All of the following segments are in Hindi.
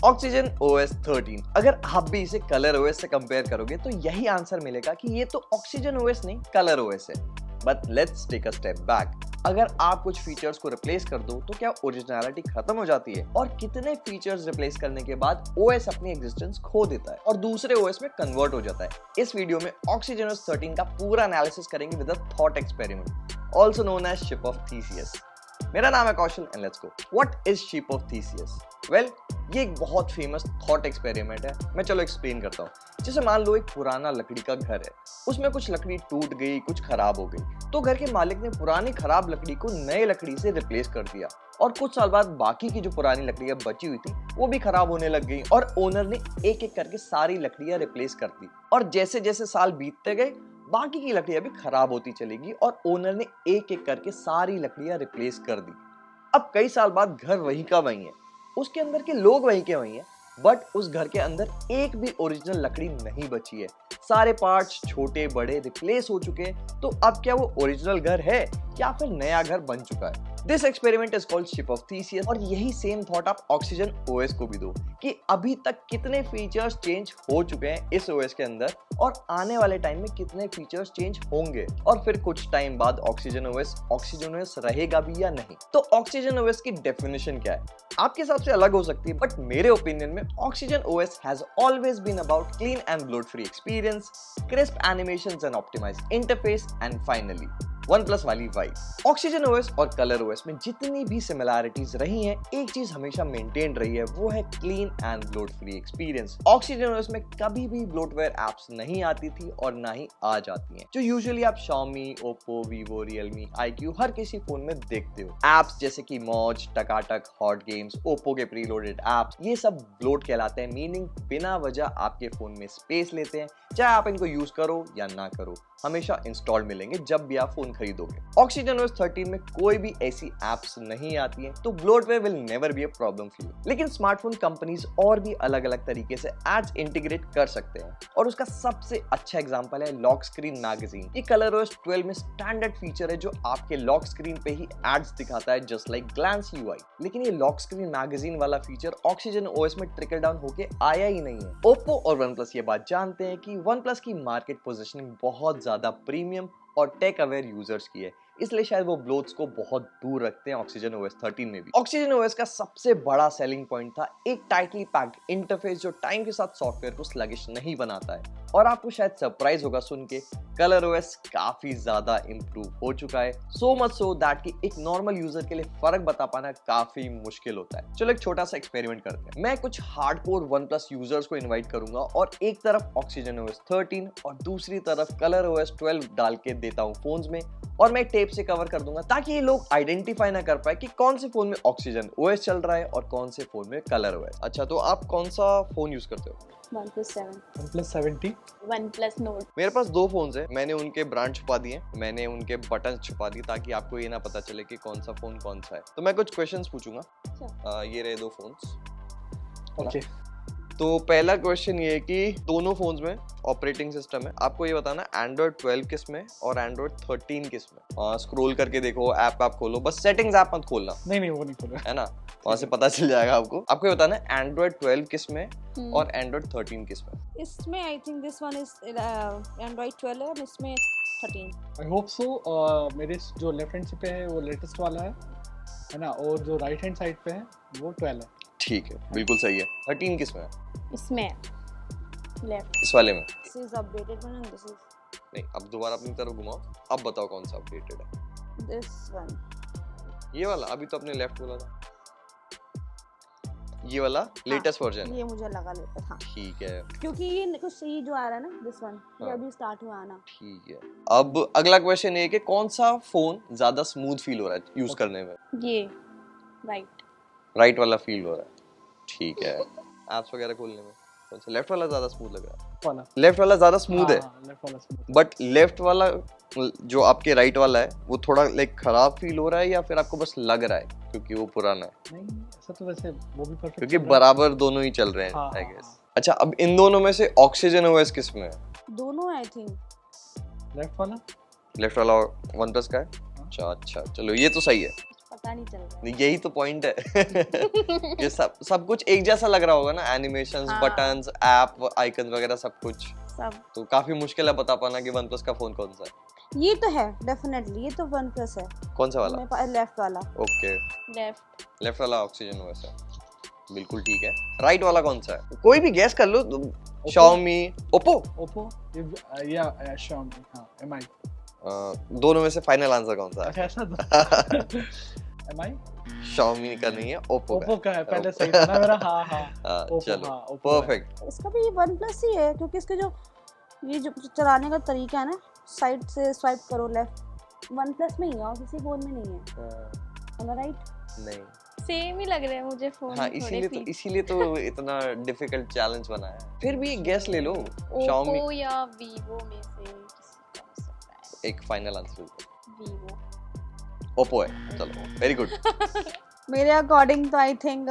Oxygen OS 13। अगर आप भी इसे कलर OS से कंपेयर करोगे तो यही आंसर मिलेगा कि ये तो ऑक्सीजन OS नहीं कलर OS है। But let's take a step back. अगर आप कुछ फीचर्स को रिप्लेस कर दो तो क्या ओरिजिनलिटी खत्म हो जाती है? और कितने फीचर्स रिप्लेस करने के बाद OS अपनी एग्जिस्टेंस खो देता है और दूसरे OS में कन्वर्ट हो जाता है? इस वीडियो में ऑक्सीजन OS 13 का पूरा एनालिसिस करेंगे with a thought experiment, also known as ship of Theseus. मेरा नाम है Kaushal and let's go. What is ship of Theseus? Well, ये एक बहुत फेमस थॉट एक्सपेरिमेंट है। मैं चलो एक्सप्लेन करता हूँ। जैसे मान लो एक पुराना लकड़ी का घर है, उसमें कुछ लकड़ी टूट गई, कुछ खराब हो गई, तो घर के मालिक ने पुरानी खराब लकड़ी को नए लकड़ी से रिप्लेस कर दिया और कुछ साल बाद बाकी की जो पुरानी लकड़ियां बची हुई थी वो भी खराब होने लग गई और ओनर ने एक एक करके सारी लकड़ियां रिप्लेस कर दी। और जैसे जैसे साल बीतते गए बाकी की लकड़ियां भी खराब होती चलेगी और ओनर ने एक एक करके सारी लकड़ियां रिप्लेस कर दी। अब कई साल बाद घर वहीं का वहीं है, उसके अंदर के लोग वहीं के वहीं हैं, बट उस घर के अंदर एक भी ओरिजिनल लकड़ी नहीं बची है। सारे पार्ट्स छोटे बड़े रिप्लेस हो चुके हैं। तो अब क्या वो ओरिजिनल घर है या फिर नया घर बन चुका है? This experiment is called ship of Theseus. और यही सेम थॉट आप ऑक्सीजन OS को भी दो कि अभी तक कितने फीचर्स चेंज हो चुके हैं इस OS के अंदर और आने वाले टाइम में कितने फीचर्स चेंज होंगे, और फिर कुछ टाइम बाद ऑक्सीजन OS रहेगा भी या नहीं। तो ऑक्सीजन OS की डेफिनेशन क्या है? आपके हिसाब से अलग हो सकती है, बट मेरे ओपिनियन में oxygen OS has always been about clean and bloat free experience, crisp animations and optimised interface and finally OnePlus वाली वाइब। ऑक्सीजन OS और कलर OS में जितनी भी सिमिलैरिटीज रही हैं, एक चीज हमेशा मेंटेन रही है, वो है clean and bloat free experience. Oxygen OS में कभी भी ब्लोटवेयर एप्स नहीं आती थी और ना ही आ जाती हैं, जो यूजुअली आप Xiaomi, Oppo, Vivo, Realme, iQOO हर किसी फोन में देखते हो। एप्स जैसे कि मौज, टकाटक, हॉट गेम्स, Oppo के प्रीलोडेड एप्स, ये सब ब्लोट कहलाते हैं, मीनिंग बिना वजह आपके फोन में स्पेस लेते हैं। चाहे आप इनको यूज करो या ना करो, हमेशा इंस्टॉल्ड मिलेंगे जब भी आप फोन खरीदोगे। ऑक्सीजन OS 13 में कोई भी ऐसी एप्स नहीं आती हैं, तो bloatware will never be a problem for you. लेकिन स्मार्टफोन कंपनीज और भी अलग अलग तरीके से एड्स इंटीग्रेट कर सकते हैं और उसका सबसे अच्छा एग्जांपल है लॉक स्क्रीन मैगजीन। ये कलर OS 12 में स्टैंडर्ड फीचर है जो आपके लॉक स्क्रीन पे ही एड्स दिखाता है, जस्ट लाइक ग्लैंस UI। लेकिन ये लॉक स्क्रीन मैगजीन वाला फीचर ऑक्सीजन OS में ट्रिकल डाउन होके आया ही नहीं है। Oppo और OnePlus ये बात जानते हैं कि OnePlus की मार्केट पोजीशनिंग बहुत ज्यादा प्रीमियम और टेक अवेयर यूजर्स की है, इसलिए शायद वो ब्लोट्स को बहुत दूर रखते हैं ऑक्सीजन OS 13 में भी। ऑक्सीजन OS का सबसे बड़ा सेलिंग पॉइंट था एक टाइटली पैक्ड इंटरफेस जो टाइम के साथ सॉफ्टवेयर को स्लगिश नहीं बनाता है। और आपको शायद सरप्राइज होगा सुन के, कलर OS काफी ज्यादा इंप्रूव हो चुका है, सो मच सो दैट कि एक नॉर्मल यूजर के लिए फर्क बता पाना काफी मुश्किल होता है। चलो एक छोटा सा एक्सपेरिमेंट करते हैं। मैं कुछ हार्डकोर OnePlus यूजर्स को इनवाइट करूंगा और एक तरफ ऑक्सीजन OS 13 और दूसरी तरफ कलर OS 12 डाल के देता हूं फोन्स में, और मैं टेप से कवर कर दूंगा ताकि ये लोग आइडेंटिफाई ना कर पाए कि कौन से फोन में ऑक्सीजन OS चल रहा है और कौन से फोन में कलर OS। अच्छा, तो आप कौन सा फोन यूज करते हो? OnePlus 7, OnePlus 70, OnePlus Nord। मेरे पास दो फोन्स हैं, मैंने उनके ब्रांड छुपा दिए, मैंने उनके बटन छुपा दिए ताकि आपको ये ना पता चले कि कौन सा फोन कौन सा है। तो मैं कुछ क्वेश्चंस पूछूंगा। ये रहे दो फोन्स। ओके। तो पहला क्वेश्चन ये है कि दोनों फोन्स में ऑपरेटिंग सिस्टम है, आपको ये बताना एंड्रॉइड 12 किस में और एंड्रॉइड 13 किस में। स्क्रॉल करके देखो, ऐप खोलो, बस सेटिंग्स ऐप मत खोलना। नहीं वो नहीं खोला है ना, वहां से पता चल जाएगा आपको। आपको ये बताना है एंड्रॉइड 12 किस में और एंड्रॉइड 13 किस में। इसमें I think this one is Android 12 है, इसमें 13। I hope so. मेरे जो लेफ्ट हैंड पे है वो लेटेस्ट वाला है ना, और जो राइट हैंड साइड पे है वो 12 है। ठीक है, बिल्कुल सही है। 13 किस में है? इसमें लेफ्ट, इस वाले में। This is updated one and this is नहीं, अब दोबारा अपनी तरफ घुमाओ, अब बताओ कौन सा अपडेटेड है। दिस वन, ये वाला। अभी तो अपने लेफ्ट बोला था, ये वाला लेटेस्ट वर्जन। ये मुझे लगा लेता था। ठीक है, क्योंकि ये कुछ सही जो आ रहा है ना, दिस वन ये अभी स्टार्ट हुआ आना। ठीक है। अब अगला क्वेश्चन ये कि कौन सा फोन ज्यादा स्मूथ फील हो रहा है यूज करने में? ये राइट वाला फील हो रहा है। ठीक है। एप्स वगैरह खोलने में कौन सा? लेफ्ट वाला ज्यादा स्मूथ लग रहा है। वाला लेफ्ट वाला ज्यादा स्मूथ है, लेफ्ट वाला स्मूथ। बट लेफ्ट वाला जो आपके राइट वाला है वो थोड़ा लाइक खराब फील हो रहा है या फिर आपको बस लग रहा है क्योंकि वो पुराना है? नहीं, ऐसा तो वैसे वो भी परफेक्ट, क्योंकि बराबर दोनों ही चल रहे हैं आई गेस। अच्छा, अब इन दोनों में से ऑक्सीजन OS किस में है? दोनों आई थिंक लेफ्ट वाला OnePlus का है। अच्छा, चलो ये तो सही है। पता नहीं चल रहा नहीं, यही तो पॉइंट है ये सब कुछ एक जैसा लग रहा होगा ना, एनिमेशंस, हाँ। बटन्स, ऐप, आइकन वगैरह सब कुछ, सब। तो काफी मुश्किल है बता पाना कि OnePlus का फोन कौन सा है। ये तो है डेफिनेटली, ये तो वन प्लस है। कौन सा वाला? मेरे पास लेफ्ट वाला। Okay, left. लेफ्ट वाला ऑक्सीजन OS है, बिल्कुल ठीक है। राइट वाला कौन सा है? कोई भी गैस कर लो। Xiaomi, Oppo, या Xiaomi, हाँ MI। दोनों में से फाइनल आंसर कौन सा है? अच्छा ऐसा MI Xiaomi का नहीं है, Oppo का है, पहले सही था ना मेरा। हाँ हाँ Oppo, चलो हाँ, Oppo है। परफेक्ट। इसका भी वन प्लस ही है, क्योंकि इसके जो ये जो चलाने का तरीका है ना, साइड से स्वाइप करो लेफ्ट, वन प्लस में ही है और किसी फोन में नहीं है। राइट? नहीं, सेम ही लग रहे हैं मुझे फोन। हाँ इसीलिए तो इतना डिफिकल्ट चैलेंज बनाया है। फिर भी गैस ले लो, Xiaomi ओप्पो या वीवो में से किसी का हो सकता है। एक फाइनल आंसर वीवो। Oppo है, चलो वेरी गुड। मेरे अकॉर्डिंग तो आई थिंक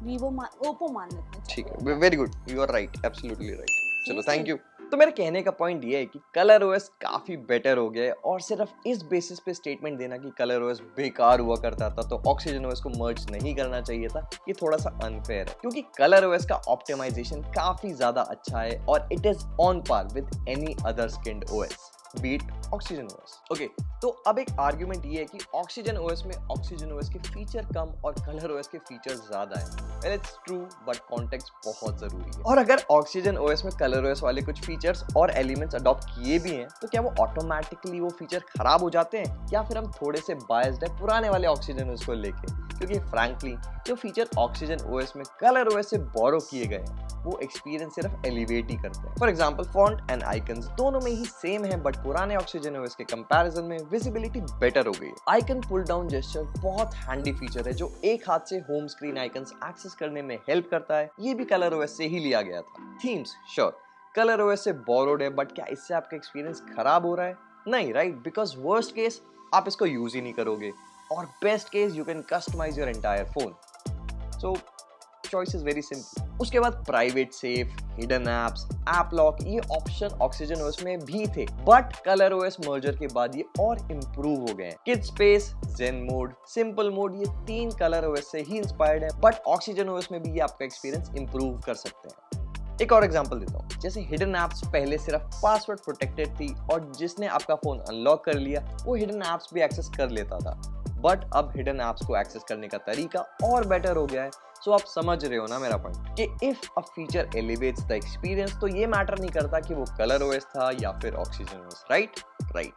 वीवो ओप्पो मान लेते हैं। ठीक है, very good, you are right, absolutely right. चलो Yes, थैंक यू। तो मेरे कहने का पॉइंट ये है कि कलर ओएस काफी बेटर हो गया है, और सिर्फ इस बेसिस पे स्टेटमेंट देना कि कलर ओएस बेकार हुआ करता था तो ऑक्सीजन ओएस को मर्ज नहीं करना चाहिए था, ये थोड़ा सा अनफेयर है, क्योंकि कलर ओएस का ऑप्टिमाइजेशन काफी ज्यादा अच्छा है और it is on par with any other skinned OS, beat oxygen OS. Okay, तो अब एक आर्गुमेंट ये है कि ऑक्सीजन ओएस में ऑक्सीजन ओएस के फीचर कम और कलर ओएस के फीचर ज्यादा है। Well it's true, but context बहुत जरूरी है। और अगर ऑक्सीजन ओएस में कलर ओएस वाले कुछ फीचर्स और एलिमेंट्स अडॉप्ट किए भी हैं, तो क्या वो ऑटोमेटिकली वो फीचर खराब हो जाते हैं, या फिर हम थोड़े से बायस्ड है पुराने वाले ऑक्सीजन ओएस को लेके? क्योंकि फ्रैंकली जो फीचर ऑक्सीजन ओएस में कलर ओएस से बोरो किए गए हैं, वो एक्सपीरियंस सिर्फ एलिवेट ही करते हैं। For example font and icons दोनों में ही सेम है, बट पुराने ऑक्सीजन ओएस के कंपैरिजन में विजिबिलिटी बेटर हो गई है। आइकन पुल डाउन जेस्चर बहुत हैंडी फीचर है जो एक हाथ से होम स्क्रीन आइकन्स एक्सेस करने में हेल्प करता है, ये भी कलर ओएस से ही लिया गया था। थीम्स श्योर कलर ओएस से बोरोड है, बट क्या इससे आपका एक्सपीरियंस खराब हो रहा है? नहीं, राइट, बिकॉज वर्स्ट केस आप इसको यूज ही नहीं करोगे, और best case you can customise your entire phone. So choice is very simple. उसके बाद private safe, hidden apps, app lock, ये ऑप्शन ऑक्सीजन ओएस में भी थे, बट कलर ओएस मर्जर के बाद ये और इम्प्रूव हो गए हैं। Kid space, zen mode, simple mode, ये तीन कलर ओएस से ही इंस्पायर्ड है, बट ऑक्सीजन ओएस में भी ये आपका एक्सपीरियंस इम्प्रूव कर सकते हैं। एक और एग्जांपल देता हूँ, जैसे हिडन एप्स पहले सिर्फ पासवर्ड प्रोटेक्टेड थी, और जिसने आपका फोन अनलॉक कर लिया वो हिडन एप्स भी एक्सेस कर लेता था, बट अब हिडन एप्स को एक्सेस करने का तरीका और बेटर हो गया है। सो आप समझ रहे हो ना मेरा पॉइंट, कि if a feature elevates the experience तो ये मैटर नहीं करता कि वो कलर ओएस था या फिर ऑक्सीजन ओएस, राइट।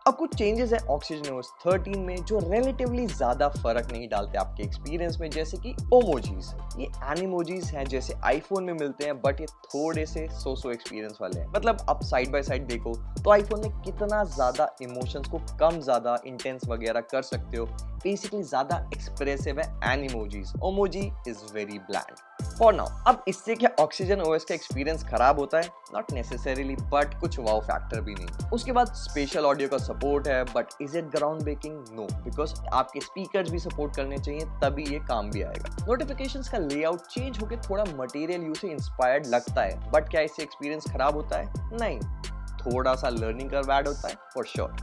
अब कुछ चेंजेस है ऑक्सीजन ओएस 13 में जो रिलेटिवली ज्यादा फर्क नहीं डालते आपके एक्सपीरियंस में, जैसे कि ओमोजीज। ये एनिमोजीज हैं जैसे आईफोन में मिलते हैं, बट ये थोड़े से सो एक्सपीरियंस वाले हैं। मतलब आप साइड बाय साइड देखो तो आईफोन में कितना ज्यादा इमोशंस को कम ज्यादा इंटेंस वगैरह कर सकते हो, बेसिकली ज्यादा एक्सप्रेसिव है animojis. Omoji is very bland for now. अब इससे क्या ऑक्सीजन ओएस का एक्सपीरियंस खराब होता है? नॉट नेसेसरीली, बट कुछ वाव फैक्टर भी नहीं। उसके बाद स्पेशल ऑडियो का सपोर्ट है, but is it ground breaking? No, because आपके स्पीकर्स भी सपोर्ट करने चाहिए, तभी ये काम भी आएगा। नोटिफिकेशंस का लेआउट चेंज होकर थोड़ा मटेरियल यूज से इंस्पायर्ड लगता है, बट क्या इससे एक्सपीरियंस खराब होता है? नहीं, थोड़ा सा लर्निंग कर्व ऐड होता है for sure.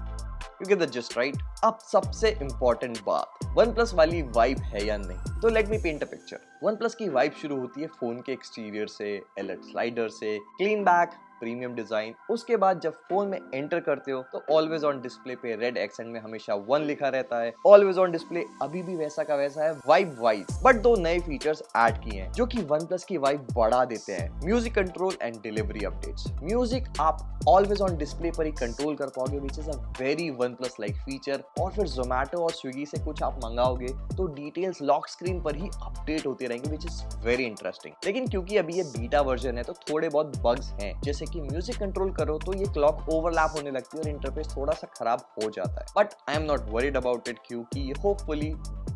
You get the gist, right? अब सबसे इंपॉर्टेंट बात, OnePlus वाली वाइब है या नहीं? तो let me paint a picture. OnePlus की वाइब शुरू होती है फोन के एक्सटीरियर से, एलईडी स्लाइडर से, क्लीन बैक, प्रीमियम डिजाइन। उसके बाद जब फोन में एंटर करते हो तो ऑलवेज ऑन डिस्प्ले पे रेड एक्सेंट में हमेशा 1 लिखा रहता है। ऑलवेज ऑन डिस्प्ले अभी भी वैसा का वैसा है वाइब वाइज, बट 2 नए फीचर्स ऐड किए हैं जो कि OnePlus की वाइब बढ़ा देते हैं। Music control and delivery updates. Music आप ऑलवेज ऑन डिस्प्ले पर ही कंट्रोल कर पाओगे, which is a very OnePlus like feature. और फिर जोमेटो और स्विगी से कुछ आप मंगाओगे तो डिटेल्स लॉक स्क्रीन पर ही अपडेट होते रहेंगे, विच इज वेरी इंटरेस्टिंग। लेकिन क्योंकि अभी ये बीटा वर्जन है तो थोड़े बहुत बग्स हैं, जैसे कि म्यूजिक कंट्रोल करो तो ये क्लॉक ओवरलैप होने लगती है और इंटरफेस थोड़ा सा खराब हो जाता है, but I am not worried about it, क्योंकि होपफुली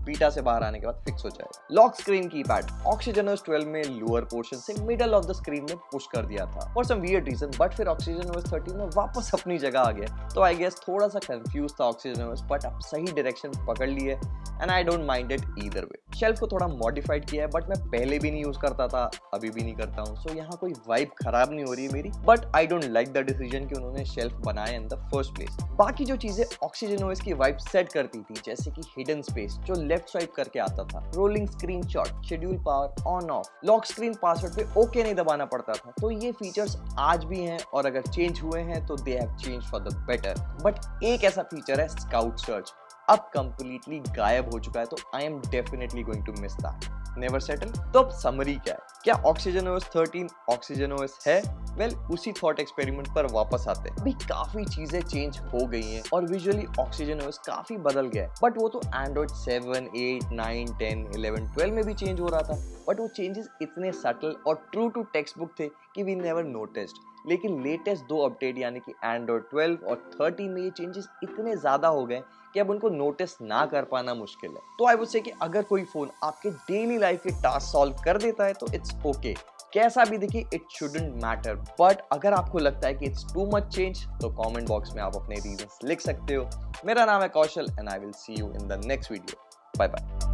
बीटा से बाहर आने के बाद फिक्स हो जाएगा। Lock screen keypad oxygen OS 12 में लोअर पोर्शन से मिडल ऑफ द स्क्रीन में पुश कर दिया था for some weird reason, but फिर ऑक्सीजन OS 13 में वापस अपनी जगह आ गया। तो आई गेस थोड़ा सा कंफ्यूज था ऑक्सीजन OS, बट अब सही डायरेक्शन पकड़ ली है and I don't mind it either way. Shelf को थोड़ा मॉडिफाइड किया है, बट मैं पहले भी नहीं यूज करता था, अभी भी नहीं करता हूँ, सो यहाँ कोई वाइब खराब नहीं हो रही है मेरी, but I don't like the decision कि उन्होंने शेल्फ बनाया इन द फर्स्ट प्लेस। बाकी जो चीजें ऑक्सीजन OS की वाइब सेट करती थी, जैसे कि हिडन स्पेस जो लेफ्ट स्वाइप करके आता था, rolling screen shot, schedule power on off, lock screen password पे ओके नहीं दबाना पड़ता था, तो ये फीचर्स आज भी हैं और अगर चेंज हुए हैं तो they have change for the better. But एक ऐसा फीचर है स्काउट सर्च, अब कंप्लीटली गायब हो चुका है, तो I am definitely going to miss that. Never settle. तो अब समरी क्या है, क्या ऑक्सीजन OS 13 ऑक्सीजन OS है? वेल, उसी थॉट एक्सपेरिमेंट पर वापस आते हैं। अभी काफी चीजें चेंज हो गई हैं और विजुअली ऑक्सीजन OS काफी बदल गया है, बट वो तो एंड्रॉइड 7, 8, 9, 10, 11, 12 में भी चेंज हो रहा था, बट वो चेंजेस इतने सटल और ट्रू टू टेक्स्ट बुक थे कि वी नेवर नोटिस्ड। लेकिन लेटेस्ट 2 अपडेट यानी कि एंड्रॉइड 12 और 13 में ये चेंजेस इतने ज्यादा हो गए कि अब उनको नोटिस ना कर पाना मुश्किल है। तो आई वुड से कि अगर कोई फोन आपके डेली लाइफ के टास्क सॉल्व कर देता है तो इट्स ओके, कैसा भी दिखे इट शुडंट मैटर। बट अगर आपको लगता है कि इट्स टू मच चेंज तो कमेंट बॉक्स में आप अपने रीजंस लिख सकते हो। मेरा नाम है Kaushal and I will see you in the next video. Bye bye.